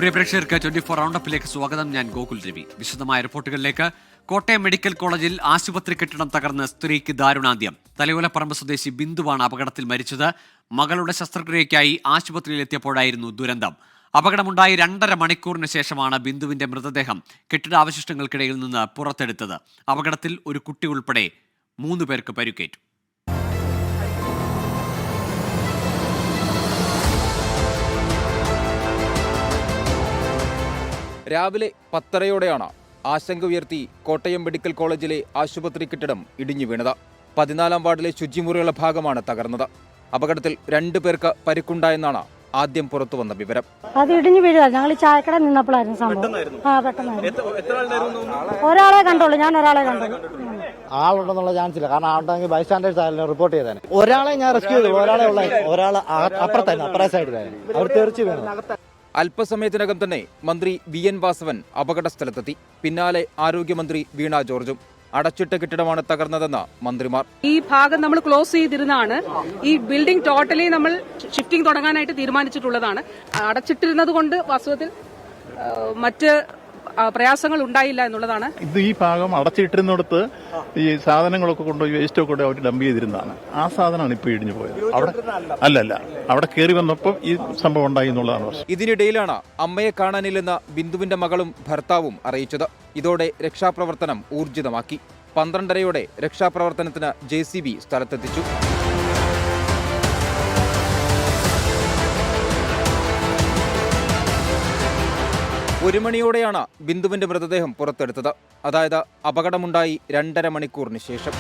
പ്രിയ പ്രേക്ഷകർക്ക് 24 റൗണ്ടപ്പിലേക്ക് സ്വാഗതം. ഞാൻ ഗോകുൽ രവി. വിശദമായ റിപ്പോർട്ടുകളിലേക്ക്. കോട്ടയം മെഡിക്കൽ കോളേജിൽ ആശുപത്രി കെട്ടിടം തകർന്ന് സ്ത്രീക്ക് ദാരുണാന്ത്യം. തലയോലപ്പറമ്പ് സ്വദേശി ബിന്ദുവാണ് അപകടത്തിൽ മരിച്ചത്. മകളുടെ ശസ്ത്രക്രിയയ്ക്കായി ആശുപത്രിയിലെത്തിയപ്പോഴായിരുന്നു ദുരന്തം. അപകടമുണ്ടായി 2.5 മണിക്കൂറിന് ശേഷമാണ് ബിന്ദുവിന്റെ മൃതദേഹം കെട്ടിടാവശിഷ്ടങ്ങൾക്കിടയിൽ നിന്ന് പുറത്തെടുത്തത്. അപകടത്തിൽ ഒരു കുട്ടി ഉൾപ്പെടെ 3 പേർക്ക് പരിക്കേറ്റു. രാവിലെ 10:30 ആശങ്ക ഉയർത്തി കോട്ടയം മെഡിക്കൽ കോളേജിലെ ആശുപത്രി കെട്ടിടം ഇടിഞ്ഞു വീണത്. 14-ാം വാർഡിലെ ശുചിമുറിയുള്ള ഭാഗമാണ് തകർന്നത്. അപകടത്തിൽ 2 പേർക്ക് പരിക്കുണ്ടായെന്നാണ് ആദ്യം പുറത്തു വന്ന വിവരം. അത് ഇടിഞ്ഞു വീഴുക. ഞങ്ങൾ ചായക്കട നിന്നപ്പോഴായിരുന്നു സംഭവം. പെട്ടെന്നായിരുന്നു. ഒരാളെ കണ്ടോളൂ, ഞാൻ ഒരാളെ കണ്ടോളൂ. ആളുണ്ടെന്നുള്ള ചാൻസ് ഇല്ല, കാരണം ആളുണ്ടെങ്കിൽ ബൈസ്റ്റാൻഡേഴ്സ് ആയാലും റിപ്പോർട്ട് ചെയ്തേനെ. ഒരാളെ ഞാൻ റെസ്ക്യൂ ചെയ്തു, ഒരാൾ അപ്പുറ സൈഡിലായിരുന്നു, അവർ തെറിച്ച് വീണു. അല്പസമയത്തിനകം തന്നെ മന്ത്രി VN വാസവൻ അപകട സ്ഥലത്തെത്തി. പിന്നാലെ ആരോഗ്യമന്ത്രി വീണ ജോർജും. അടച്ചിട്ട കെട്ടിടമാണ് തകർന്നതെന്ന് മന്ത്രിമാർ. ഈ ഭാഗം നമ്മൾ ക്ലോസ് ചെയ്തിരുന്നതാണ്. ഈ ബിൽഡിംഗ് ടോട്ടലി നമ്മൾ ഷിഫ്റ്റിംഗ് തുടങ്ങാനായിട്ട് തീരുമാനിച്ചിട്ടുള്ളതാണ്. അടച്ചിട്ടിരുന്നത് കൊണ്ട് വാസ്തവത്തിൽ മറ്റ് പ്രയാസങ്ങൾ ഉണ്ടായില്ല എന്നുള്ളതാണ്. ഇത് ഈ ഭാഗം അടച്ചിട്ടിരുന്നിടത്ത് ഈ സാധനങ്ങളൊക്കെ കൊണ്ടുപോയി വേസ്റ്റൊക്കെ കൊണ്ട് അവർ ഡംപ് ചെയ്തിരുന്നതാണ്. ആ സാധനമാണ് ഇപ്പോൾ ഇടിഞ്ഞു പോയത്. അവിടെ അവിടെ കയറി വന്നപ്പോൾ ഈ സംഭവം ഉണ്ടായി എന്നുള്ളതാണ് പ്രശ്നം. ഇതിനിടയിലാണ് അമ്മയെ കാണാനില്ലെന്ന് ബിന്ദുവിന്റെ മകളും ഭർത്താവും അറിയിച്ചത്. ഇതോടെ രക്ഷാപ്രവർത്തനം ഊർജിതമാക്കി. 12:30 രക്ഷാപ്രവർത്തനത്തിന് JCB സ്ഥലത്തെത്തിച്ചു. ഒരു മണിയോടെയാണ് ബിന്ദുവിന്റെ മൃതദേഹം പുറത്തെടുത്തത്. അതായത് അപകടമുണ്ടായി 2.5 മണിക്കൂറിന് ശേഷം.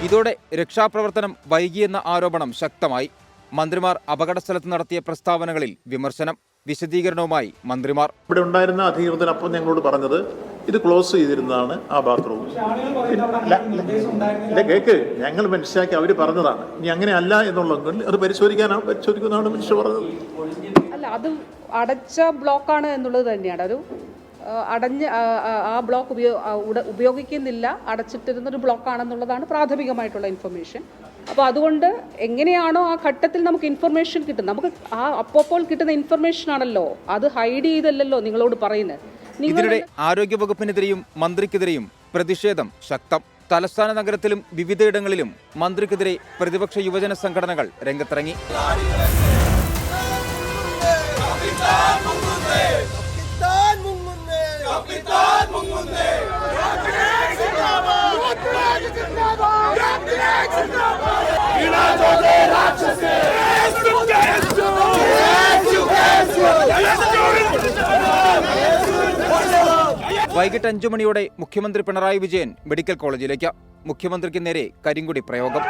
ഇതോടെ രക്ഷാപ്രവർത്തനം വൈകിയെന്ന ആരോപണം ശക്തമായി. മന്ത്രിമാർ അപകടസ്ഥലത്ത് നടത്തിയ പ്രസ്താവനകളിൽ വിമർശനം. വിശദീകരണവുമായി മന്ത്രിമാർ. ഇവിടെ ഉണ്ടായിരുന്ന അധികൃതർ അപ്പോൾ ഞങ്ങളോട് പറഞ്ഞത് ഇത് ക്ലോസ് ചെയ്തിരുന്നതാണ് ആ ബാത്റൂം. കേക്ക് ഞങ്ങൾ മനസ്സിലാക്കി അവർ പറഞ്ഞതാണ്. ഇനി അങ്ങനെ അല്ല എന്നുള്ളതെങ്കിൽ അത് പരിശോധിക്കുന്നതാണ് മിനിസ്റ്റർ പറഞ്ഞത്. അല്ല, അത് അടച്ച ബ്ലോക്കാണ് എന്നുള്ളത് തന്നെയാണ്. ഒരു അടഞ്ഞ ആ ബ്ലോക്ക് ഉപയോഗിക്കുന്നില്ല, അടച്ചിട്ടിരുന്നൊരു ബ്ലോക്കാണെന്നുള്ളതാണ് പ്രാഥമികമായിട്ടുള്ള ഇൻഫർമേഷൻ. അപ്പോൾ അതുകൊണ്ട് എങ്ങനെയാണോ ആ ഘട്ടത്തിൽ നമുക്ക് ഇൻഫർമേഷൻ കിട്ടുന്നത്, നമുക്ക് ആ അപ്പോൾ കിട്ടുന്ന ഇൻഫർമേഷൻ ആണല്ലോ, അത് ഹൈഡ് ചെയ്തല്ലോ നിങ്ങളോട് പറയുന്നത്. ഇതിനിടെ ആരോഗ്യവകുപ്പിനെതിരെയും മന്ത്രിക്കെതിരെയും പ്രതിഷേധം ശക്തം. തലസ്ഥാന നഗരത്തിലും വിവിധയിടങ്ങളിലും മന്ത്രിക്കെതിരെ പ്രതിപക്ഷ യുവജന സംഘടനകൾ രംഗത്തിറങ്ങി. വൈകിട്ട് 5 മണിയോടെ മുഖ്യമന്ത്രി പിണറായി വിജയൻ മെഡിക്കൽ കോളേജിലേക്ക്. മുഖ്യമന്ത്രിക്ക് നേരെ കരിങ്കൊടി പ്രയോഗം.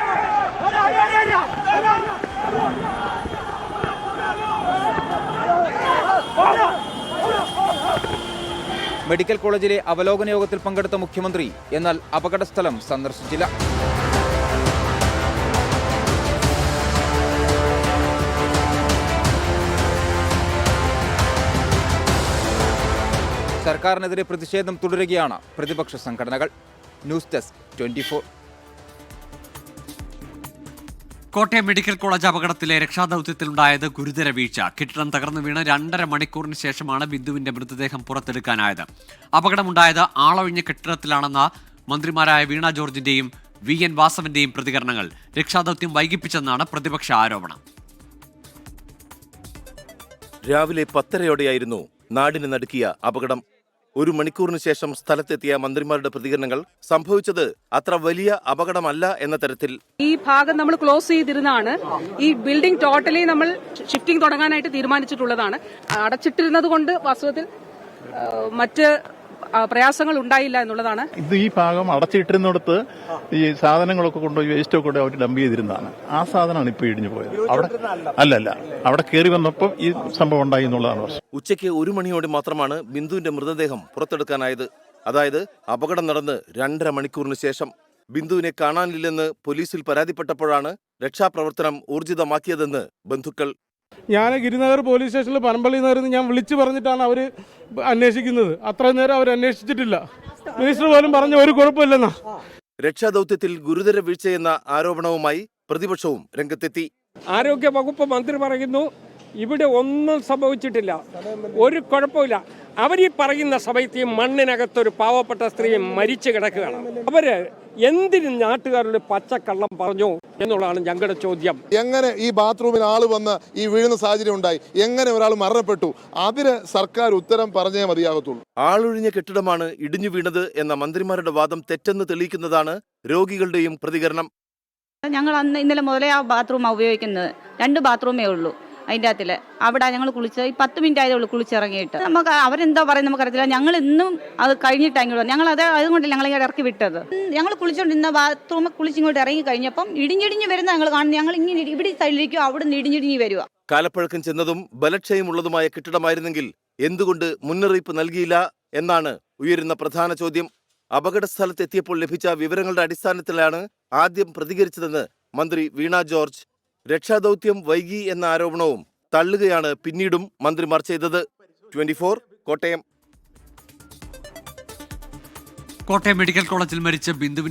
മെഡിക്കൽ കോളേജിലെ അവലോകന യോഗത്തിൽ പങ്കെടുത്ത മുഖ്യമന്ത്രി എന്നാൽ അപകടസ്ഥലം സന്ദർശിച്ചില്ല. സർക്കാരിനെതിരെ പ്രതിഷേധം തുടരുകയാണ് പ്രതിപക്ഷ സംഘടനകൾ. News desk 24. Kottayam medical college അപകടത്തിലെ രക്ഷാദൌത്യത്തിലുണ്ടായത് ഗുരുതര വീഴ്ച. കെട്ടിടം തകർന്നു വീണ് 2.5 മണിക്കൂറിന് ശേഷമാണ് ബിന്ദുവിന്റെ മൃതദേഹം പുറത്തെടുക്കാനായത്. അപകടമുണ്ടായത് ആളൊഴിഞ്ഞ കെട്ടിടത്തിലാണെന്ന മന്ത്രിമാരായ വീണ ജോർജിന്റെയും VN വാസവന്റെയും പ്രതികരണങ്ങൾ രക്ഷാദൌത്യം വൈകിപ്പിച്ചെന്നാണ് പ്രതിപക്ഷ ആരോപണം. രാവിലെ 10:30 നാടിനെ നടുക്കിയ അപകടം. 1 മണിക്കൂറിന് ശേഷം സ്ഥലത്തെത്തിയ മന്ത്രിമാരുടെ പ്രതികരണങ്ങൾ സംഭവിച്ചത് അത്ര വലിയ അപകടമല്ല എന്ന തരത്തിൽ. ഈ ഭാഗം നമ്മൾ ക്ലോസ് ചെയ്തിരുന്നതാണ്. ഈ ബിൽഡിംഗ് ടോട്ടലി നമ്മൾ ഷിഫ്റ്റിംഗ് തുടങ്ങാനായിട്ട് തീരുമാനിച്ചിട്ടുള്ളതാണ്. അടച്ചിട്ടിരുന്നത് കൊണ്ട് വാസ്തവത്തിൽ മറ്റ് പ്രയാസങ്ങൾ ഉണ്ടായില്ല എന്നുള്ളതാണ്. ഇത് ഈ ഭാഗം അടച്ചിട്ടിരുന്നിടത്ത് ഈ സാധനങ്ങളൊക്കെ കൊണ്ടുപോയി വേസ്റ്റൊക്കെ കൊണ്ട് അവർ ഡംപ് ചെയ്തിരുന്നതാണ്. ആ സാധനമാണ് ഇപ്പോൾ ഇടിഞ്ഞു പോയത്. അവിടെ കയറി വന്നപ്പോൾ ഈ സംഭവം ഉണ്ടായി എന്നുള്ളതാണ് പ്രശ്നം. ഉച്ചയ്ക്ക് 1 മണിയോടെ മാത്രമാണ് ബിന്ദുവിന്റെ മൃതദേഹം പുറത്തെടുക്കാനായത്. അതായത് അപകടം നടന്ന് 2.5 മണിക്കൂറിന് ശേഷം. ബിന്ദുവിനെ കാണാനില്ലെന്ന് പോലീസിൽ പരാതിപ്പെട്ടപ്പോഴാണ് രക്ഷാപ്രവർത്തനം ഊർജിതമാക്കിയതെന്ന് ബന്ധുക്കൾ. ഞാൻ ഗിരിനഗർ പോലീസ് സ്റ്റേഷനിൽ പനമ്പള്ളി നഗറിൽ ഞാൻ വിളിച്ചു പറഞ്ഞിട്ടാണ് അവർ അന്വേഷിക്കുന്നത്. അത്രയും നേരം അവർ അന്വേഷിച്ചിട്ടില്ല. മിനിസ്റ്റർ പോലും പറഞ്ഞ ഒരു കുഴപ്പമില്ലെന്നാ. രക്ഷാദൌത്യത്തിൽ ഗുരുതര വീഴ്ചയെന്ന ആരോപണവുമായി പ്രതിപക്ഷവും രംഗത്തെത്തി. ആരോഗ്യ വകുപ്പ് മന്ത്രി പറയുന്നു ഇവിടെ ഒന്നും സംഭവിച്ചിട്ടില്ല, ഒരു കുഴപ്പമില്ല. അവരീ പറയുന്ന സമയത്ത് ഈ മണ്ണിനകത്തൊരു പാവപ്പെട്ട സ്ത്രീ മരിച്ചു കിടക്കുകയാണ്. അവര് എന്തിന് നാട്ടുകാരുടെ പച്ചക്കള്ളം പറഞ്ഞു എന്നുള്ളതാണ് ഞങ്ങളുടെ ചോദ്യം. എങ്ങനെ ഈ ബാത്റൂമിൽ ആള് വന്ന് ഈ വീഴുന്ന സാഹചര്യം ഉണ്ടായി, എങ്ങനെ ഒരാൾ മരണപ്പെട്ടു, അതിന് സർക്കാർ ഉത്തരം പറഞ്ഞേ മതിയാകത്തുള്ളൂ. ആളൊഴിഞ്ഞ കെട്ടിടമാണ് ഇടിഞ്ഞു വീണത് എന്ന മന്ത്രിമാരുടെ വാദം തെറ്റെന്ന് തെളിയിക്കുന്നതാണ് രോഗികളുടെയും പ്രതികരണം. ഞങ്ങൾ ഇന്നലെ മുതലേ ആ ബാത്റൂമാണ് ഉപയോഗിക്കുന്നത്. 2 ബാത്റൂമേ ഉള്ളൂ അതിൻ്റെ അകത്തിൽ. അവിടെ ഞങ്ങൾ കുളിച്ച് 10 മിനിറ്റ് ആയതേ ഉള്ളൂ കുളിച്ചിറങ്ങിയിട്ട്. നമുക്ക് അവരെന്താ പറയുന്നത് നമുക്കറിയത്തില്ല. ഞങ്ങൾ ഇന്നും അത് കഴിഞ്ഞിട്ടെങ്കിലും ഞങ്ങൾ അതുകൊണ്ടല്ല ഞങ്ങൾ ഇങ്ങനെ ഇറക്കി വിട്ടത്. ഞങ്ങൾ കുളിച്ചുകൊണ്ടിരുന്ന ബാത്റൂമിൽ കുളിച്ചിങ്ങോട്ട് ഇറങ്ങി കഴിഞ്ഞപ്പം ഇടിഞ്ഞിടിഞ്ഞ് വരുന്ന ഞങ്ങൾ കാണുന്നത്. ഞങ്ങൾ ഇങ്ങനെ ഇവിടെ സൈഡിലേക്കും അവിടെ നിന്ന് ഇടിഞ്ഞിടിഞ്ഞ് വരിക. കാലപ്പഴക്കം ചെന്നതും ബലക്ഷയമുള്ളതുമായ കെട്ടിടമായിരുന്നെങ്കിൽ എന്തുകൊണ്ട് മുന്നറിയിപ്പ് നൽകിയില്ല എന്നാണ് ഉയരുന്ന പ്രധാന ചോദ്യം. അപകട സ്ഥലത്തെത്തിയപ്പോൾ ലഭിച്ച വിവരങ്ങളുടെ അടിസ്ഥാനത്തിലാണ് ആദ്യം പ്രതികരിച്ചതെന്ന് മന്ത്രി വീണ ജോർജ്. രക്ഷാദൌത്യം വൈകി എന്ന ആരോപണവും തള്ളുകയാണ് പിന്നീടും മന്ത്രിമാർ ചെയ്തത്. 24 കോട്ടയം. കോട്ടയം മെഡിക്കൽ കോളേജിൽ മരിച്ച ബിന്ദു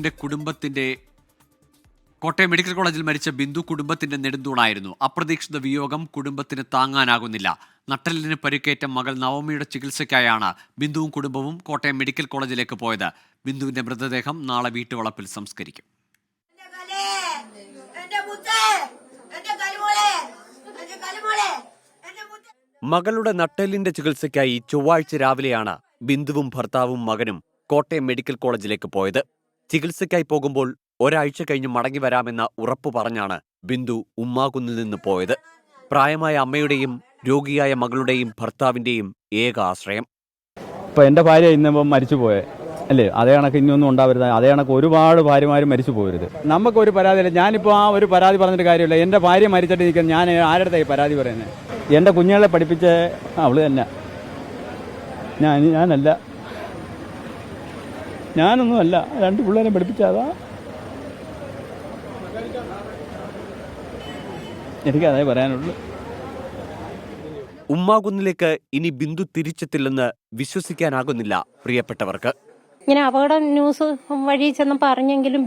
കുടുംബത്തിന്റെ നെടുന്തൂണായിരുന്നു. അപ്രതീക്ഷിത വിയോഗം കുടുംബത്തിന് താങ്ങാനാകുന്നില്ല. നട്ടെല്ലിന് പരിക്കേറ്റ മകൾ നവമിയുടെ ചികിത്സയ്ക്കായാണ് ബിന്ദുവും കുടുംബവും കോട്ടയം മെഡിക്കൽ കോളേജിലേക്ക് പോയത്. ബിന്ദുവിന്റെ മൃതദേഹം നാളെ വീട്ടുവളപ്പിൽ സംസ്കരിക്കും. മകളുടെ നട്ടെല്ലിന്റെ ചികിത്സയ്ക്കായി ചൊവ്വാഴ്ച രാവിലെയാണ് ബിന്ദുവും ഭർത്താവും മകനും കോട്ടയം മെഡിക്കൽ കോളേജിലേക്ക് പോയത്. ചികിത്സയ്ക്കായി പോകുമ്പോൾ ഒരാഴ്ച കഴിഞ്ഞ് മടങ്ങി വരാമെന്ന ഉറപ്പു പറഞ്ഞാണ് ബിന്ദു ഉമ്മാകുന്നിൽ നിന്ന് പോയത്. പ്രായമായ അമ്മയുടെയും രോഗിയായ മകളുടെയും ഭർത്താവിന്റെയും ഏക ആശ്രയം. ഇപ്പം എൻ്റെ ഭാര്യ ഇന്നിപ്പം മരിച്ചു പോയേ അല്ലേ, അതേ കണക്ക് ഇനിയൊന്നും ഉണ്ടാവരുത്. അതേ കണക്ക് ഒരുപാട് ഭാര്യമാർ മരിച്ചു പോകരുത്. നമുക്കൊരു പരാതിയില്ല. ഞാനിപ്പോൾ ആ ഒരു പരാതി പറഞ്ഞിട്ട് കാര്യമില്ല. എൻ്റെ ഭാര്യ മരിച്ചിട്ട് നിൽക്കുന്നത് ഞാൻ ആരുടെ പരാതി പറയുന്നത്? എൻ്റെ കുഞ്ഞുങ്ങളെ പഠിപ്പിച്ച അവള് തന്നെ, ഞാനല്ല, ഞാനൊന്നുമല്ല. 2 പിള്ളേരെ പഠിപ്പിച്ചതാ. എനിക്കതേ പറയാനുള്ളൂ. ഉമ്മാകുന്നിലേക്ക് ഇനി ബിന്ദു തിരിച്ചെത്തില്ലെന്ന് വിശ്വസിക്കാനാകുന്നില്ല പ്രിയപ്പെട്ടവർക്ക്. ഇങ്ങനെ അപകട ന്യൂസ് വഴി ചെന്ന് പറഞ്ഞെങ്കിലും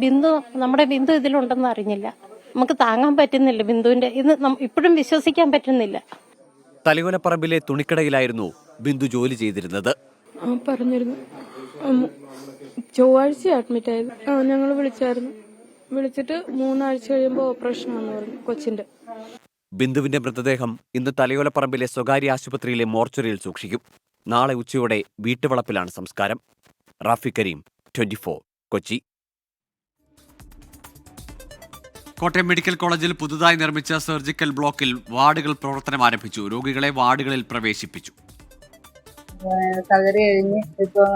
നമ്മുടെ ബിന്ദു ഇതിലുണ്ടെന്ന് അറിഞ്ഞില്ല. നമുക്ക് താങ്ങാൻ പറ്റുന്നില്ല. ബിന്ദുവിന്റെ ഇത് ഇപ്പോഴും വിശ്വസിക്കാൻ പറ്റുന്നില്ല. തലയോലപ്പറമ്പിലെ തുണിക്കടയിലായിരുന്നു ബിന്ദു ജോലി ചെയ്തിരുന്നത്. പറഞ്ഞിരുന്നു. ചൊവ്വാഴ്ച അഡ്മിറ്റ് ആയത്. ഞങ്ങൾ വിളിച്ചിട്ട് 3 ആഴ്ച കഴിയുമ്പോൾ ഓപ്പറേഷൻ ആണെന്ന് പറഞ്ഞു കൊച്ചിന്റെ. ബിന്ദുവിന്റെ മൃതദേഹം ഇന്ന് തലയോലപ്പറമ്പിലെ സ്വകാര്യ ആശുപത്രിയിലെ മോർച്ചറിയിൽ സൂക്ഷിക്കും. നാളെ ഉച്ചയോടെ വീട്ടുവളപ്പിലാണ് സംസ്കാരം. റാഫി കരീം, 24 കൊച്ചി. കോട്ടയം മെഡിക്കൽ കോളേജിൽ പുതുതായി നിർമ്മിച്ച സർജിക്കൽ ബ്ലോക്കിൽ വാർഡുകൾ പ്രവർത്തനം ആരംഭിച്ചു. രോഗികളെ വാർഡുകളിൽ പ്രവേശിപ്പിച്ചു. സർജറി കഴിഞ്ഞ് ഇപ്പോൾ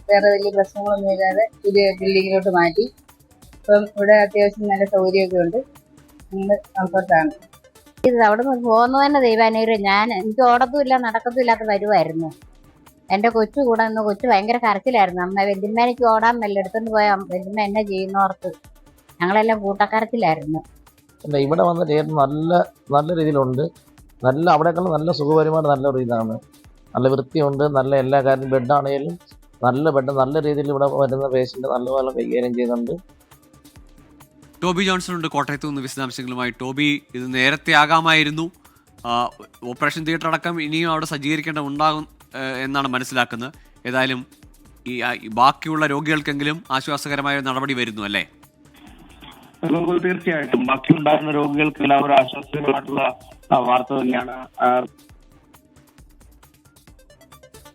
വേറെ വലിയ പ്രശ്നങ്ങളൊന്നും ഇല്ലാതെ പുതിയ ബിൽഡിങ്ങിലോട്ട് മാറ്റി. ഇപ്പം ഇവിടെ അത്യാവശ്യം നല്ല സൗകര്യമൊക്കെ ഉണ്ട്. നിങ്ങൾ കംഫർട്ടാണ്. ഇത് അവിടെ നിന്ന് പോകുന്നത് തന്നെ ദൈവാനുഗ്രഹം. എനിക്ക് ഓടത്തുമില്ല നടക്കത്തുമില്ലാത്ത വരുമായിരുന്നു. എൻ്റെ കൊച്ചു കൂടെ നിന്ന് കൊച്ചു ഭയങ്കര കരച്ചിലായിരുന്നു. അമ്മ വല്യമ്മേനക്ക് ഓടാൻ മെല്ലെ എടുത്തോണ്ട് പോയ വല്യമ്മ എന്നെ ചെയ്യുന്നവർക്ക് ഞങ്ങളെല്ലാം കൂട്ടക്കരച്ചിലായിരുന്നു. ഇവിടെ വന്ന് ചെയ്യുന്നത് നല്ല രീതിയിലുണ്ട്. അവിടേക്കുള്ള നല്ല സുഖപരമായിട്ട് നല്ലൊരു ഇതാണ്. നല്ല വൃത്തിയുണ്ട്. നല്ല എല്ലാ കാര്യവും ബെഡാണെങ്കിലും നല്ല ബെഡ്, നല്ല രീതിയിൽ ഇവിടെ വരുന്ന പേഷ്യന്റ് നല്ലപോലെ കൈകാര്യം ചെയ്യുന്നുണ്ട്. ടോബി ജോൺസൺ ഉണ്ട് കോട്ടയത്ത് നിന്ന് വിശദാംശങ്ങളുമായി. ടോബി, ഇത് നേരത്തെ ആകാമായിരുന്നു. ഓപ്പറേഷൻ തിയേറ്റർ അടക്കം ഇനിയും അവിടെ സജ്ജീകരിക്കേണ്ട ഉണ്ടാകും എന്നാണ് മനസ്സിലാക്കുന്നത്. ഏതായാലും ഈ ബാക്കിയുള്ള രോഗികൾക്കെങ്കിലും ആശ്വാസകരമായ നടപടി വരുന്നു അല്ലേ? തീർച്ചയായിട്ടും ബാക്കിയുണ്ടാകുന്ന രോഗികൾക്കെല്ലാം ഒരു ആശ്വാസകരമായിട്ടുള്ള വാർത്ത തന്നെയാണ്.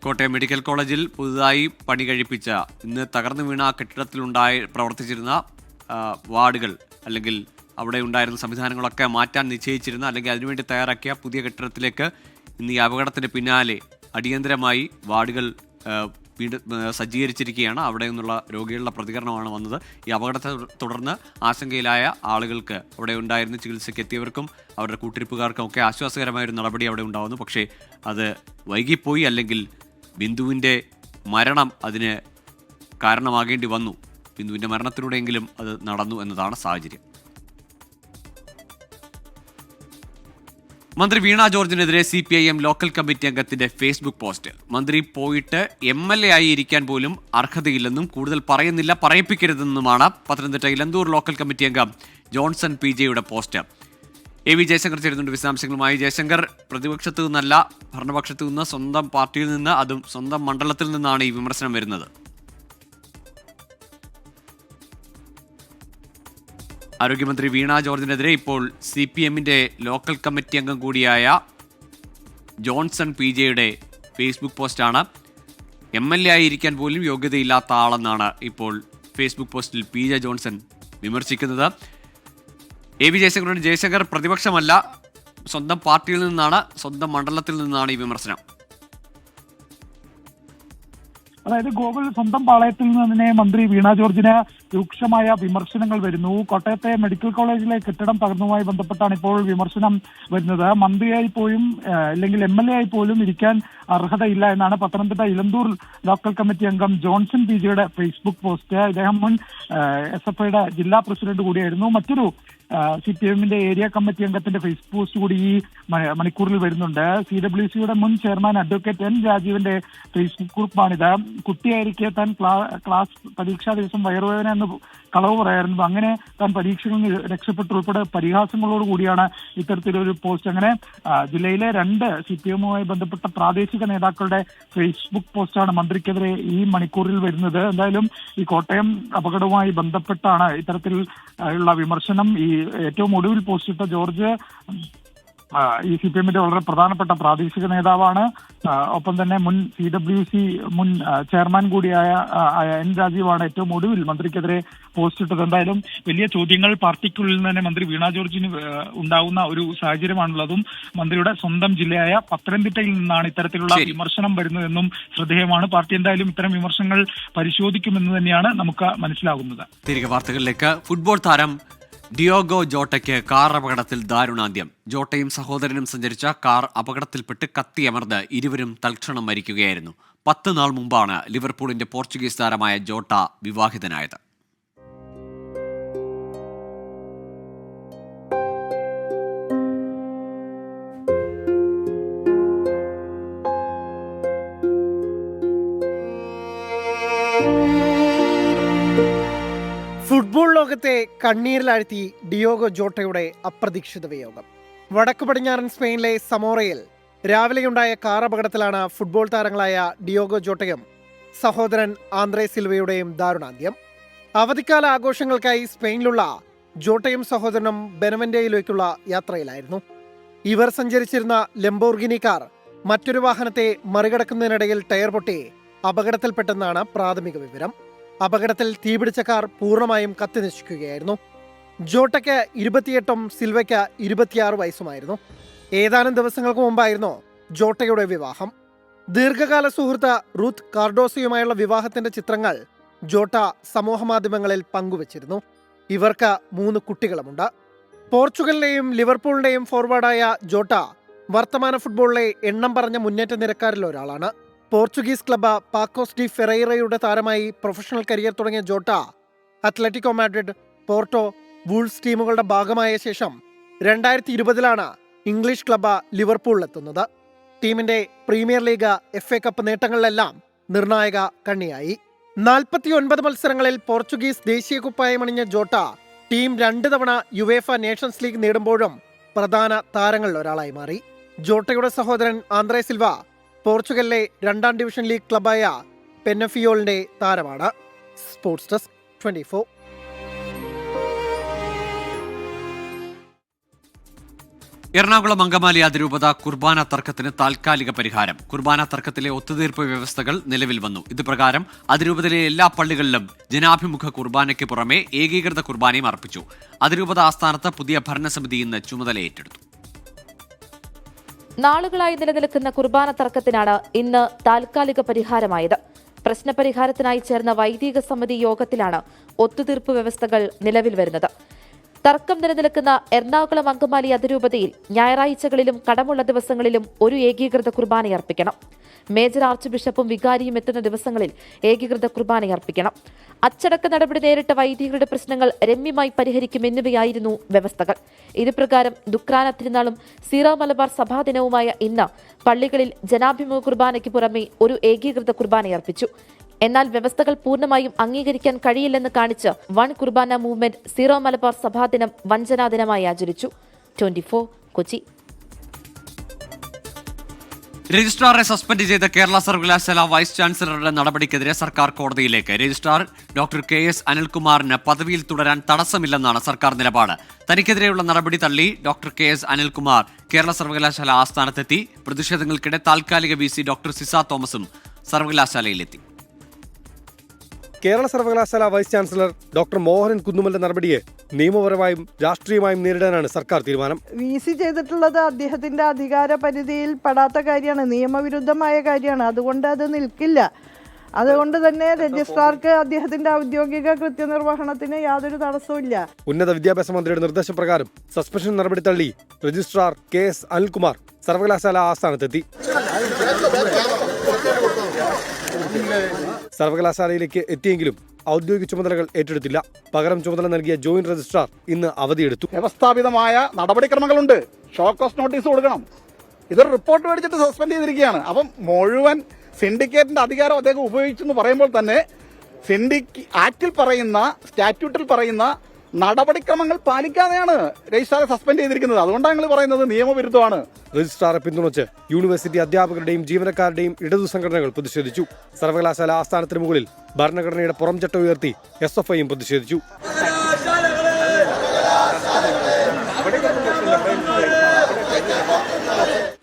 കോട്ടയം മെഡിക്കൽ കോളേജിൽ പുതുതായി പണി കഴിപ്പിച്ച ഇന്ന് തകർന്നു വീണ കെട്ടിടത്തിലുണ്ടായി പ്രവർത്തിച്ചിരുന്ന വാർഡുകൾ അല്ലെങ്കിൽ അവിടെ ഉണ്ടായിരുന്ന സംവിധാനങ്ങളൊക്കെ മാറ്റാൻ നിശ്ചയിച്ചിരുന്ന അല്ലെങ്കിൽ അതിനുവേണ്ടി തയ്യാറാക്കിയ പുതിയ കെട്ടിടത്തിലേക്ക് ഇന്ന് ഈ അപകടത്തിന് പിന്നാലെ അടിയന്തരമായി വാർഡുകൾ സജ്ജീകരിച്ചിരിക്കുകയാണ്. അവിടെ നിന്നുള്ള രോഗികളുടെ പ്രതികരണമാണ് വന്നത്. ഈ അപകടത്തെ തുടർന്ന് ആശങ്കയിലായ ആളുകൾക്ക്, അവിടെ ഉണ്ടായിരുന്ന ചികിത്സയ്ക്ക് എത്തിയവർക്കും അവരുടെ കൂട്ടിരിപ്പുകാർക്കും ഒക്കെ ആശ്വാസകരമായൊരു നടപടി അവിടെ ഉണ്ടാകുന്നു. പക്ഷേ അത് വൈകിപ്പോയി, അല്ലെങ്കിൽ ബിന്ദുവിൻ്റെ മരണം അതിന് കാരണമാകേണ്ടി വന്നു. ബിന്ദുവിൻ്റെ മരണത്തിലൂടെയെങ്കിലും അത് നടന്നു എന്നതാണ് സാഹചര്യം. മന്ത്രി വീണ ജോർജിനെതിരെ CPIM ലോക്കൽ കമ്മിറ്റി അംഗത്തിന്റെ ഫേസ്ബുക്ക് പോസ്റ്റ്. മന്ത്രി പോയിട്ട് MLA ആയി ഇരിക്കാൻ പോലും അർഹതയില്ലെന്നും കൂടുതൽ പറയുന്നില്ല, പറയിപ്പിക്കരുതെന്നുമാണ് പത്തനംതിട്ട ഇലന്തൂർ ലോക്കൽ കമ്മിറ്റി അംഗം ജോൺസൺ PJയുടെ പോസ്റ്റ്. AV ജയശങ്കർ ചേരുന്നുണ്ട് വിശദാംശങ്ങളുമായി. ജയശങ്കർ, പ്രതിപക്ഷത്തു നിന്നല്ല ഭരണപക്ഷത്തു നിന്ന്, സ്വന്തം പാർട്ടിയിൽ നിന്ന്, അതും സ്വന്തം മണ്ഡലത്തിൽ നിന്നാണ് ഈ വിമർശനം വരുന്നത്. ആരോഗ്യമന്ത്രി വീണ ജോർജിനെതിരെ ഇപ്പോൾ CPMന്റെ ലോക്കൽ കമ്മിറ്റി അംഗം കൂടിയായ ജോൺസൺ PJയുടെ ഫേസ്ബുക്ക് പോസ്റ്റാണ്. MLA ആയിരിക്കാൻ പോലും യോഗ്യതയില്ലാത്ത ആളെന്നാണ് ഇപ്പോൾ ഫേസ്ബുക്ക് പോസ്റ്റിൽ PJ ജോൺസൺ വിമർശിക്കുന്നത്. AV ജയശങ്കറുണ്ട്. ജയശങ്കർ, പ്രതിപക്ഷമല്ല, സ്വന്തം പാർട്ടിയിൽ നിന്നാണ്, സ്വന്തം മണ്ഡലത്തിൽ നിന്നാണ് ഈ വിമർശനം. അതായത് ഗോകുൽ, സ്വന്തം പാളയത്തിൽ നിന്ന് തന്നെ മന്ത്രി വീണ ജോർജിന് രൂക്ഷമായ വിമർശനങ്ങൾ വരുന്നു. കോട്ടയത്തെ മെഡിക്കൽ കോളേജിലെ കെട്ടിടം തകർന്നതുമായി ബന്ധപ്പെട്ടാണ് ഇപ്പോൾ വിമർശനം വരുന്നത്. മന്ത്രിയായി പോലും അല്ലെങ്കിൽ MLA ആയി പോലും ഇരിക്കാൻ അർഹതയില്ല എന്നാണ് പത്തനംതിട്ട ഇലന്തൂർ ലോക്കൽ കമ്മിറ്റി അംഗം ജോൺസൺ PJയുടെ ഫേസ്ബുക്ക് പോസ്റ്റ്. ഇദ്ദേഹം മുൻ SFIയുടെ ജില്ലാ പ്രസിഡന്റ് കൂടിയായിരുന്നു. മറ്റൊരു CPMന്റെ ഏരിയ കമ്മിറ്റി അംഗത്തിന്റെ ഫേസ്ബുക്ക് പോസ്റ്റ് കൂടി ഈ മണിക്കൂറിൽ വരുന്നുണ്ട്. CWCയുടെ മുൻ ചെയർമാൻ അഡ്വക്കേറ്റ് N രാജീവിന്റെ ഫേസ്ബുക്ക് കുറിപ്പാണിത്. കുട്ടിയായിരിക്കെ താൻ ക്ലാസ് പരീക്ഷാ ദിവസം വയറുവേദന എന്ന് കളവ് പറയായിരുന്നു. അങ്ങനെ താൻ പരീക്ഷകളിൽ നിന്ന് രക്ഷപ്പെട്ടുൾപ്പെടെ പരിഹാസങ്ങളോട് കൂടിയാണ് ഇത്തരത്തിലൊരു പോസ്റ്റ്. അങ്ങനെ ജില്ലയിലെ 2 CPMവുമായി ബന്ധപ്പെട്ട പ്രാദേശിക നേതാക്കളുടെ ഫേസ്ബുക്ക് പോസ്റ്റാണ് മന്ത്രിക്കെതിരെ ഈ മണിക്കൂറിൽ വരുന്നത്. എന്തായാലും ഈ കോട്ടയം അപകടവുമായി ബന്ധപ്പെട്ടാണ് ഇത്തരത്തിൽ ഉള്ള വിമർശനം. ഈ ഏറ്റവും ഒടുവിൽ പോസ്റ്റിട്ട ജോർജ് ഈ CPMന്റെ വളരെ പ്രധാനപ്പെട്ട പ്രാദേശിക നേതാവാണ്. ഒപ്പം തന്നെ മുൻ CWC മുൻ ചെയർമാൻ കൂടിയായ N രാജീവാണ് ഏറ്റവും ഒടുവിൽ മന്ത്രിക്കെതിരെ പോസ്റ്റ് ഇട്ടത്. എന്തായാലും വലിയ ചോദ്യങ്ങൾ പാർട്ടിക്കുള്ളിൽ നിന്ന് തന്നെ മന്ത്രി വീണ ജോർജിന് ഉണ്ടാകുന്ന ഒരു സാഹചര്യമാണുള്ളതും. മന്ത്രിയുടെ സ്വന്തം ജില്ലയായ പത്തനംതിട്ടയിൽ നിന്നാണ് ഇത്തരത്തിലുള്ള വിമർശനം വരുന്നതെന്നും ശ്രദ്ധേയമാണ്. പാർട്ടി എന്തായാലും ഇത്തരം വിമർശനങ്ങൾ പരിശോധിക്കുമെന്ന് തന്നെയാണ് നമുക്ക് മനസ്സിലാകുന്നത്. തിരികെ വാർത്തകളിലേക്ക്. ഫുട്ബോൾ താരം ഡിയോഗോ ജോട്ടയ്ക്ക് കാർ അപകടത്തിൽ ദാരുണാന്ത്യം. ജോട്ടയും സഹോദരനും സഞ്ചരിച്ച കാർ അപകടത്തിൽപ്പെട്ട് കത്തിയമർന്ന് ഇരുവരും തൽക്ഷണം മരിക്കുകയായിരുന്നു. 10 നാൾ മുമ്പാണ് ലിവർപൂളിന്റെ പോർച്ചുഗീസ് താരമായ ജോട്ട വിവാഹിതനായത്. ഫുട്ബോൾ ലോകത്തെ കണ്ണീരിലാഴ്ത്തി ഡിയോഗോ ജോട്ടയുടെ അപ്രതീക്ഷിത വിയോഗം. വടക്കു പടിഞ്ഞാറൻ സ്പെയിനിലെ സമോറയിൽ രാവിലെയുണ്ടായ കാർ അപകടത്തിലാണ് ഫുട്ബോൾ താരങ്ങളായ ഡിയോഗോ ജോട്ടയും സഹോദരൻ ആന്ദ്രേ സിൽവയുടെയും ദാരുണാന്ത്യം. അവധിക്കാല ആഘോഷങ്ങൾക്കായി സ്പെയിനിലുള്ള ജോട്ടയും സഹോദരനും ബെനവെന്റയിലേക്കുള്ള യാത്രയിലായിരുന്നു. ഇവർ സഞ്ചരിച്ചിരുന്ന ലംബോർഗിനി കാർ മറ്റൊരു വാഹനത്തെ മറികടക്കുന്നതിനിടയിൽ ടയർ പൊട്ടി അപകടത്തിൽപ്പെട്ടെന്നാണ് പ്രാഥമിക വിവരം. അപകടത്തിൽ തീപിടിച്ച കാർ പൂർണ്ണമായും കത്തിനശിക്കുകയായിരുന്നു. ജോട്ടയ്ക്ക് 28ഉം സിൽവയ്ക്ക് 26 വയസ്സുമായിരുന്നു. ഏതാനും ദിവസങ്ങൾക്ക് മുമ്പായിരുന്നു ജോട്ടയുടെ വിവാഹം. ദീർഘകാല സുഹൃത്ത് റൂത്ത് കാർഡോസയുമായുള്ള വിവാഹത്തിന്റെ ചിത്രങ്ങൾ ജോട്ട സമൂഹമാധ്യമങ്ങളിൽ പങ്കുവച്ചിരുന്നു. ഇവർക്ക് 3 കുട്ടികളുമുണ്ട്. പോർച്ചുഗലിലെയും ലിവർപൂളിന്റെയും ഫോർവേഡായ ജോട്ട വർത്തമാന ഫുട്ബോളിലെ എണ്ണം പറഞ്ഞ മുന്നേറ്റ നിരക്കാരിൽ ഒരാളാണ്. പോർച്ചുഗീസ് ക്ലബ്ബ് പാക്കോസ് ഡി ഫെറൈറയുടെ താരമായി പ്രൊഫഷണൽ കരിയർ തുടങ്ങിയ Jota Atletico Madrid, Porto, wools ടീമുകളുടെ ഭാഗമായ ശേഷം 2020 ഇംഗ്ലീഷ് ക്ലബ്ബ് ലിവർപൂളിലെത്തുന്നത്. ടീമിന്റെ പ്രീമിയർ ലീഗ്, FA കപ്പ് നേട്ടങ്ങളിലെല്ലാം നിർണായക കണ്ണിയായി. 49 മത്സരങ്ങളിൽ പോർച്ചുഗീസ് ദേശീയ കുപ്പായമണിഞ്ഞ ജോട്ട ടീം 2 തവണ യുവേഫ നേഷൻസ് ലീഗ് നേടുമ്പോഴും പ്രധാന താരങ്ങളിൽ ഒരാളായി മാറി. ജോട്ടയുടെ സഹോദരൻ ആന്ദ്രേ സിൽവ പോർച്ചുഗലിലെ 2ാം ഡിവിഷൻ ലീഗ് ക്ലബായ പെന്നഫിയോളിന്റെ താരമാണ്. Sports desk 24. എറണാകുളം അങ്കമാലി അതിരൂപത കുർബാന തർക്കത്തിന് താൽക്കാലിക പരിഹാരം. കുർബാന തർക്കത്തിലെ ഒത്തുതീർപ്പ് വ്യവസ്ഥകൾ നിലവിൽ വന്നു. ഇത് പ്രകാരം അതിരൂപതയിലെ എല്ലാ പള്ളികളിലും ജനാഭിമുഖ കുർബാനയ്ക്ക് പുറമെ ഏകീകൃത കുർബാനയും അർപ്പിച്ചു. അതിരൂപത ആസ്ഥാനത്ത് പുതിയ ഭരണസമിതി ഇന്ന് ചുമതല ഏറ്റെടുത്തു. നാളുകളായി നിലനിൽക്കുന്ന കുർബാന തർക്കത്തിനാണ് ഇന്ന് താൽക്കാലിക പരിഹാരമായത്. പ്രശ്നപരിഹാരത്തിനായി ചേർന്ന വൈദിക സമിതി യോഗത്തിലാണ് ഒത്തുതീർപ്പ് വ്യവസ്ഥകൾ നിലവിൽ വരുന്നത്. തർക്കം നിലനിൽക്കുന്ന എറണാകുളം അങ്കമാലി അതിരൂപതയിൽ ഞായറാഴ്ചകളിലും കടമുള്ള ദിവസങ്ങളിലും ഒരു ഏകീകൃത കുർബാനയർപ്പിക്കണം. മേജർ ആർച്ച് ബിഷപ്പും വികാരിയും എത്തുന്ന ദിവസങ്ങളിൽ ഏകീകൃത കുർബാനയർപ്പിക്കണം. അച്ചടക്ക നടപടി നേരിട്ട വൈദികരുടെ പ്രശ്നങ്ങൾ രമ്യമായി പരിഹരിക്കും എന്നിവയായിരുന്നു വ്യവസ്ഥകൾ. ഇതുപ്രകാരം ദുഃഖ്രാന തിരുനാളും സീറോ മലബാർ സഭാദിനവുമായ ഇന്ന് പള്ളികളിൽ ജനാഭിമുഖ കുർബാനയ്ക്ക് പുറമെ ഒരു ഏകീകൃത കുർബാനയർപ്പിച്ചു. എന്നാൽ വ്യവസ്ഥകൾ പൂർണ്ണമായും അംഗീകരിക്കാൻ കഴിയില്ലെന്ന് കാണിച്ച് വൺ കുർബാന മൂവ്മെന്റ് സീറോ മലബാർ സഭാദിനം വഞ്ചനാ ദിനമായി ആചരിച്ചു. 24 കൊച്ചി. രജിസ്ട്രാറെ സസ്പെൻഡ് ചെയ്ത കേരള സർവകലാശാല വൈസ് ചാൻസലറുടെ നടപടിക്കെതിരെ സർക്കാർ കോടതിയിലേക്ക്. രജിസ്ട്രാർ ഡോക്ടർ KS അനിൽകുമാറിന് പദവിയിൽ തുടരാൻ തടസ്സമില്ലെന്നാണ് സർക്കാർ നിലപാട്. തനിക്കെതിരെയുള്ള നടപടി തള്ളി ഡോക്ടർ KS അനിൽകുമാർ കേരള സർവകലാശാല ആസ്ഥാനത്തെത്തി. പ്രതിഷേധങ്ങൾക്കിടെ താൽക്കാലിക VC ഡോക്ടർ സിസ തോമസും സർവകലാശാലയിലെത്തി. കേരള സർവകലാശാല വൈസ് ചാൻസലർ ഡോക്ടർ മോഹനൻ കുന്നുമലിന്റെ നടപടിയെ നിയമപരമായും രാഷ്ട്രീയമായും നേരിടാനാണ് സർക്കാർ തീരുമാനം. VC ചെയ്തിട്ടുള്ളത് അദ്ദേഹത്തിന്റെ അധികാര പരിധിയിൽ പെടാത്ത കാര്യമാണ്, നിയമവിരുദ്ധമായ കാര്യമാണ്. അതുകൊണ്ട് അത് നിൽക്കില്ല. അതുകൊണ്ട് തന്നെ രജിസ്ട്രാർക്ക് അദ്ദേഹത്തിന്റെ ഔദ്യോഗിക കൃത്യനിർവഹണത്തിന് യാതൊരു തടസ്സവുമില്ല. ഉന്നത വിദ്യാഭ്യാസ മന്ത്രിയുടെ നിർദ്ദേശപ്രകാരം സസ്പെൻഷൻ നടപടി തള്ളി രജിസ്ട്രാർ KS അനിൽകുമാർ സർവകലാശാല ആസ്ഥാനത്തെത്തി. സർവകലാശാലയിലേക്ക് എത്തിയെങ്കിലും ഔദ്യോഗിക ചുമതലകൾ ഏറ്റെടുത്തില്ല. പകരം ചുമതല നൽകിയ ജോയിന്റ് രജിസ്ട്രാർ ഇന്ന് അവധിയെടുത്തു. വ്യവസ്ഥാപിതമായ നടപടിക്രമങ്ങളുണ്ട്. ഷോ കോസ് നോട്ടീസ് കൊടുക്കണം. ഇതൊരു റിപ്പോർട്ട് മേടിച്ചിട്ട് സസ്പെൻഡ് ചെയ്തിരിക്കുകയാണ്. അപ്പം മുഴുവൻ സിൻഡിക്കേറ്റിന്റെ അധികാരം അദ്ദേഹം ഉപയോഗിച്ചെന്ന് പറയുമ്പോൾ തന്നെ ആക്ടിൽ പറയുന്ന, സ്റ്റാറ്റ്യൂട്ടിൽ പറയുന്ന നടപടിക്രമങ്ങൾ പാലിക്കാതെയാണ് രജിസ്ട്രാറെ സസ്പെൻഡ് ചെയ്തിരിക്കുന്നത്. അതുകൊണ്ടാണ് ഞങ്ങൾ പറയുന്നത് നിയമവിരുദ്ധമാണ്. രജിസ്ട്രാറെ പിന്തുണച്ച് യൂണിവേഴ്സിറ്റി അധ്യാപകരുടെയും ജീവനക്കാരുടെയും ഇടതു സംഘടനകൾ പ്രതിഷേധിച്ചു. സർവകലാശാല ആസ്ഥാനത്തിന് മുകളിൽ ഭരണഘടനയുടെ പുറംചട്ട ഉയർത്തി SFIയും പ്രതിഷേധിച്ചു.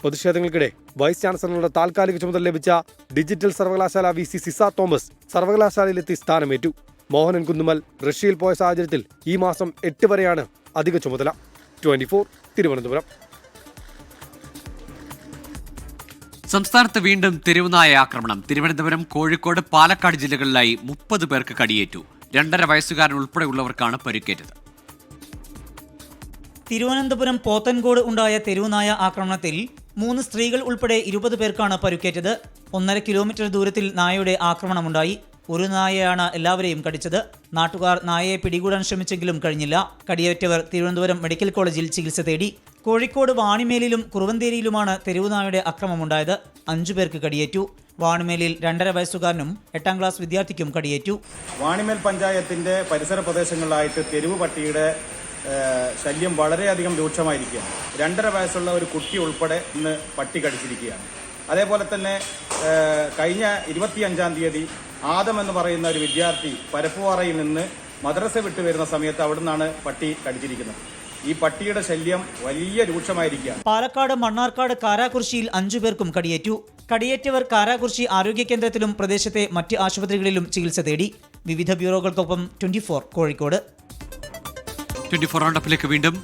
പ്രതിഷേധങ്ങൾക്കിടെ വൈസ് ചാൻസലറുടെ താൽക്കാലിക ചുമതല ലഭിച്ച ഡിജിറ്റൽ സർവകലാശാല VC സിസ തോമസ് സർവകലാശാലയിലെത്തി സ്ഥാനമേറ്റു. മോഹനൻ കുന്നുമൽ റഷ്യയിൽ പോയ സാഹചര്യത്തിൽ ഈ മാസം 8 വരെയാണ് അധിക ചുമതല. 24 തിരുവനന്തപുരം. സംസ്ഥാനത്ത് വീണ്ടും തെരുവുനായ ആക്രമണം. തിരുവനന്തപുരം, കോഴിക്കോട്, പാലക്കാട് ജില്ലകളിലായി 30 പേർക്ക് കടിയേറ്റു. 2.5 വയസ്സുകാരൻ ഉൾപ്പെടെയുള്ളവർക്കാണ് പരിക്കേറ്റത്. തിരുവനന്തപുരം പോത്തൻകോട് ഉണ്ടായ തെരുവുനായ ആക്രമണത്തിൽ 3 സ്ത്രീകൾ ഉൾപ്പെടെ 20 പേർക്കാണ് പരിക്കേറ്റത്. 1.5 കിലോമീറ്റർ ദൂരത്തിൽ നായയുടെ ആക്രമണമുണ്ടായി. ഒരു നായയാണ് എല്ലാവരെയും കടിച്ചത്. നാട്ടുകാർ നായയെ പിടികൂടാൻ ശ്രമിച്ചെങ്കിലും കഴിഞ്ഞില്ല. കടിയേറ്റവർ തിരുവനന്തപുരം മെഡിക്കൽ കോളേജിൽ ചികിത്സ തേടി. കോഴിക്കോട് വാണിമേലിലും കുറുവന്തേരിയിലുമാണ് തെരുവുനായയുടെ അക്രമമുണ്ടായത്. 5 പേർക്ക് കടിയേറ്റു. വാണിമേലിൽ 2.5 വയസ്സുകാരനും 8ാം ക്ലാസ് വിദ്യാർത്ഥിക്കും കടിയേറ്റു. വാണിമേൽ പഞ്ചായത്തിന്റെ പരിസര പ്രദേശങ്ങളിലായിട്ട് തെരുവ് പട്ടിയുടെ ശല്യം വളരെയധികം രൂക്ഷമായിരിക്കുകയാണ്. 2.5 വയസ്സുള്ള ഒരു കുട്ടി ഉൾപ്പെടെ ഇന്ന് പട്ടി കടിച്ചിരിക്കുകയാണ്. അതേപോലെ തന്നെ കഴിഞ്ഞ 25-ാം തീയതി ആദം എന്ന് പറയുന്ന ഒരു വിദ്യാർത്ഥി പരപ്പുവാറയിൽ നിന്ന് മദ്രസ വിട്ടു വരുന്ന സമയത്ത് അവിടെ നിന്നാണ് പട്ടി കടിച്ചിരിക്കുന്നത്. ഈ പട്ടിയുടെ ശല്യം വലിയ രൂക്ഷമായിരിക്കുകയാണ്. പാലക്കാട് മണ്ണാർക്കാട് കാരാകുർശിയിൽ 5 പേർക്കും കടിയേറ്റു. കടിയേറ്റവർ കാരാകുർശി ആരോഗ്യ കേന്ദ്രത്തിലും പ്രദേശത്തെ മറ്റ് ആശുപത്രികളിലും ചികിത്സ തേടി. വിവിധ ബ്യൂറോകൾക്കൊപ്പം 24 കോഴിക്കോട്. 24 റൗണ്ടപ്പിലേക്ക് വീണ്ടും.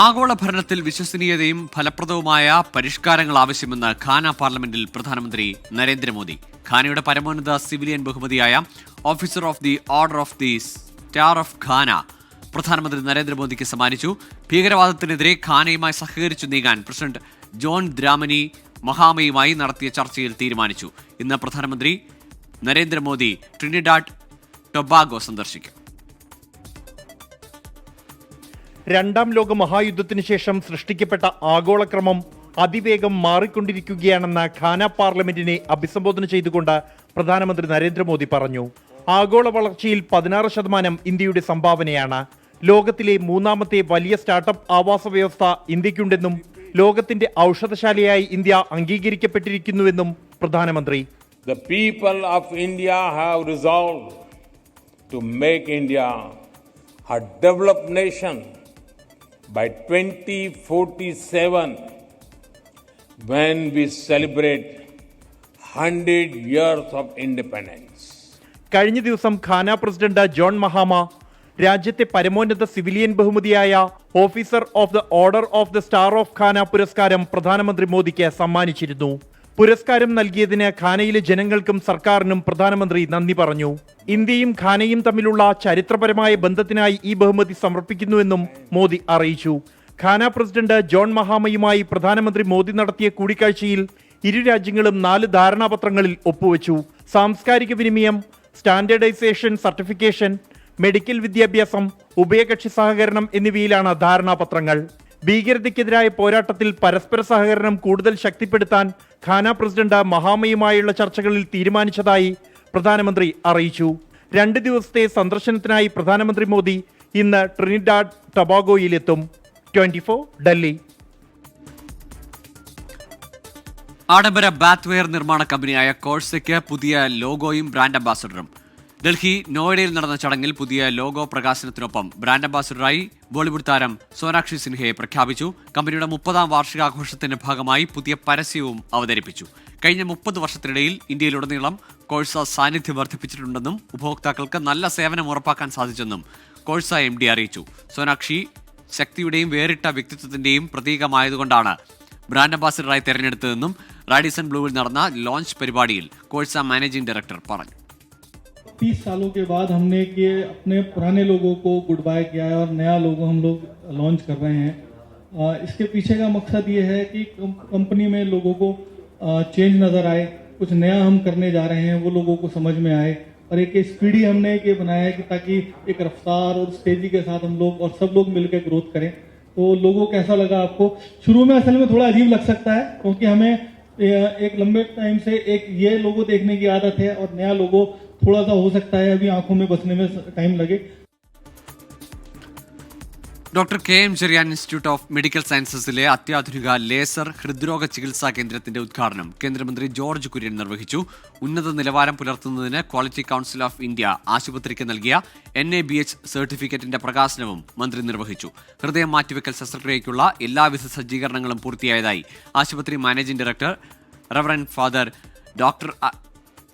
ആഗോള ഭരണത്തിൽ വിശ്വസനീയതയും ഫലപ്രദവുമായ പരിഷ്കാരങ്ങൾ ആവശ്യമെന്ന് ഘാന പാർലമെന്റിൽ പ്രധാനമന്ത്രി നരേന്ദ്രമോദി. ഘാനയുടെ പരമോന്നത സിവിലിയൻ ബഹുമതിയായ officer of the order of the star of Ghana പ്രധാനമന്ത്രി നരേന്ദ്രമോദിക്ക് സമ്മാനിച്ചു. ഭീകരവാദത്തിനെതിരെ ഘാനയുമായി സഹകരിച്ചു നീങ്ങാൻ പ്രസിഡന്റ് ജോൺ ദ്രാമനി മഹാമയുമായി നടത്തിയ ചർച്ചയിൽ തീരുമാനിച്ചു. ഇന്ന് പ്രധാനമന്ത്രി നരേന്ദ്രമോദി ട്രിനിഡാഡ് ടൊബാഗോ സന്ദർശിക്കും. 2ാം ലോക മഹായുദ്ധത്തിന് ശേഷം സൃഷ്ടിക്കപ്പെട്ട ആഗോളക്രമം അതിവേഗം മാറിക്കൊണ്ടിരിക്കുകയാണെന്ന് ഘാന പാർലമെന്റിനെ അഭിസംബോധന ചെയ്തുകൊണ്ട് പ്രധാനമന്ത്രി നരേന്ദ്രമോദി പറഞ്ഞു. ആഗോള വളർച്ചയിൽ 16% ഇന്ത്യയുടെ സംഭാവനയാണ്. ലോകത്തിലെ 3ാമത്തെ വലിയ സ്റ്റാർട്ടപ്പ് ആവാസ വ്യവസ്ഥ ഇന്ത്യക്കുണ്ടെന്നും ലോകത്തിന്റെ ഔഷധശാലയായി ഇന്ത്യ അംഗീകരിക്കപ്പെട്ടിരിക്കുന്നുവെന്നും പ്രധാനമന്ത്രി. The people of India have resolved to make India a developed nation by 2047 when we celebrate 100 years of independence. കഴിഞ്ഞ ദിവസം ഘാന പ്രസിഡന്റ് ജോൺ മഹാമ രാജ്യത്തെ പരമോന്നത സിവിലിയൻ ബഹുമതിയായ officer of the order of the star of Ghana പുരസ്കാരം പ്രധാനമന്ത്രി മോദിക്ക് സമ്മാനിച്ചിരുന്നു. പുരസ്കാരം നൽകിയതിന് ഘാനയിലെ ജനങ്ങൾക്കും സർക്കാരിനും പ്രധാനമന്ത്രി നന്ദി പറഞ്ഞു. ഇന്ത്യയും ഘാനയും തമ്മിലുള്ള ചരിത്രപരമായ ബന്ധത്തിനായി ഈ ബഹുമതി സമർപ്പിക്കുന്നുവെന്നും മോദി അറിയിച്ചു. ഘാന പ്രസിഡന്റ് ജോൺ മഹാമയുമായി പ്രധാനമന്ത്രി മോദി നടത്തിയ കൂടിക്കാഴ്ചയിൽ ഇരു രാജ്യങ്ങളും 4 ധാരണാപത്രങ്ങളിൽ ഒപ്പുവെച്ചു. സാംസ്കാരിക വിനിമയം, സ്റ്റാൻഡേർഡൈസേഷൻ, സർട്ടിഫിക്കേഷൻ, മെഡിക്കൽ വിദ്യാഭ്യാസം, ഉഭയകക്ഷി സഹകരണം എന്നിവയിലാണ് ധാരണാപത്രങ്ങൾ. ഭീകരതയ്ക്കെതിരായ പോരാട്ടത്തിൽ പരസ്പര സഹകരണം കൂടുതൽ ശക്തിപ്പെടുത്താൻ ഘാന പ്രസിഡന്റ് മഹാമയുമായുള്ള ചർച്ചകളിൽ തീരുമാനിച്ചതായി പ്രധാനമന്ത്രി അറിയിച്ചു. 2 ദിവസത്തെ സന്ദർശനത്തിനായി പ്രധാനമന്ത്രി മോദി ഇന്ന് ട്രിനിഡാഡ് ടൊബാഗോയിലെത്തും. 24 ഡൽഹി. ആഡംബര ബാത്ത്വെയർ നിർമ്മാണ കമ്പനിയായ കോഴ്സയ്ക്ക് പുതിയ ലോഗോയും ബ്രാൻഡ് അംബാസഡറും. ഡൽഹി നോയിഡയിൽ നടന്ന ചടങ്ങിൽ പുതിയ ലോഗോ പ്രകാശനത്തിനൊപ്പം ബ്രാൻഡ് അംബാസഡറായി ബോളിവുഡ് താരം സോനാക്ഷി സിൻഹയെ പ്രഖ്യാപിച്ചു. കമ്പനിയുടെ 30ാം വാർഷികാഘോഷത്തിന്റെ ഭാഗമായി പുതിയ പരസ്യവും അവതരിപ്പിച്ചു. കഴിഞ്ഞ 30 വർഷത്തിനിടയിൽ ഇന്ത്യയിലുടനീളം കോഴ്സ സാന്നിധ്യം വർദ്ധിപ്പിച്ചിട്ടുണ്ടെന്നും ഉപഭോക്താക്കൾക്ക് നല്ല സേവനം ഉറപ്പാക്കാൻ സാധിച്ചെന്നും കോഴ്സ MD അറിയിച്ചു. സോനാക്ഷി ശക്തിയുടെയും വേറിട്ട വ്യക്തിത്വത്തിന്റെയും പ്രതീകമായതുകൊണ്ടാണ് ബ്രാൻഡ് അംബാസഡറായി തെരഞ്ഞെടുത്തതെന്നും റാഡിസൺ ബ്ലൂവിൽ നടന്ന ലോഞ്ച് പരിപാടിയിൽ കോഴ്സ മാനേജിംഗ് ഡയറക്ടർ പറഞ്ഞു. 30 सालों के बाद हमने कि अपने पुराने लोगों को गुड बाय किया है और नया लोगो हम लोग लॉन्च कर रहे हैं. इसके पीछे का मकसद ये है कि कंपनी में लोगों को चेंज नज़र आए, कुछ नया हम करने जा रहे हैं वो लोगों को समझ में आए, और एक स्पीडी हमने ये बनाया है कि ताकि एक रफ्तार और तेजी के साथ हम लोग और सब लोग मिलकर ग्रोथ करें. तो लोगो कैसा लगा आपको? शुरू में असल में थोड़ा अजीब लग सकता है क्योंकि हमें एक लंबे टाइम से एक ये लोगो देखने की आदत है और नया लोगो थोड़ा सा हो सकता है अभी आंखों में बसने में टाइम लगे. Doctor KM Cherian institute of medical സയൻസസിലെ അത്യാധുനിക ലേസർ ഹൃദ്രോഗ ചികിത്സാ കേന്ദ്രത്തിന്റെ ഉദ്ഘാടനം കേന്ദ്രമന്ത്രി ജോർജ് കുര്യൻ നിർവഹിച്ചു. ഉന്നത നിലവാരം പുലർത്തുന്നതിന് ക്വാളിറ്റി കൗൺസിൽ ഓഫ് ഇന്ത്യ ആശുപത്രിക്ക് നൽകിയ NABH സർട്ടിഫിക്കറ്റിന്റെ പ്രകാശനവും മന്ത്രി നിർവഹിച്ചു. ഹൃദയം മാറ്റിവെക്കൽ ശസ്ത്രക്രിയയ്ക്കുള്ള എല്ലാവിധ സജ്ജീകരണങ്ങളും പൂർത്തിയായതായി ആശുപത്രി managing director reverend father doctor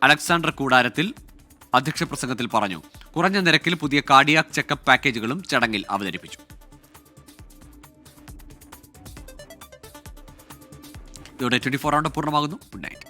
Alexander കൂടാരത്തിൽ അധ്യക്ഷ പ്രസംഗത്തിൽ പറഞ്ഞു. കുറഞ്ഞ നിരക്കിൽ പുതിയ കാർഡിയാക് ചെക്കപ്പ് പാക്കേജുകളും ചടങ്ങിൽ അവതരിപ്പിച്ചു. ഇതോടെ 24 റൗണ്ട് പൂർണ്ണമാകുന്നു. Good night.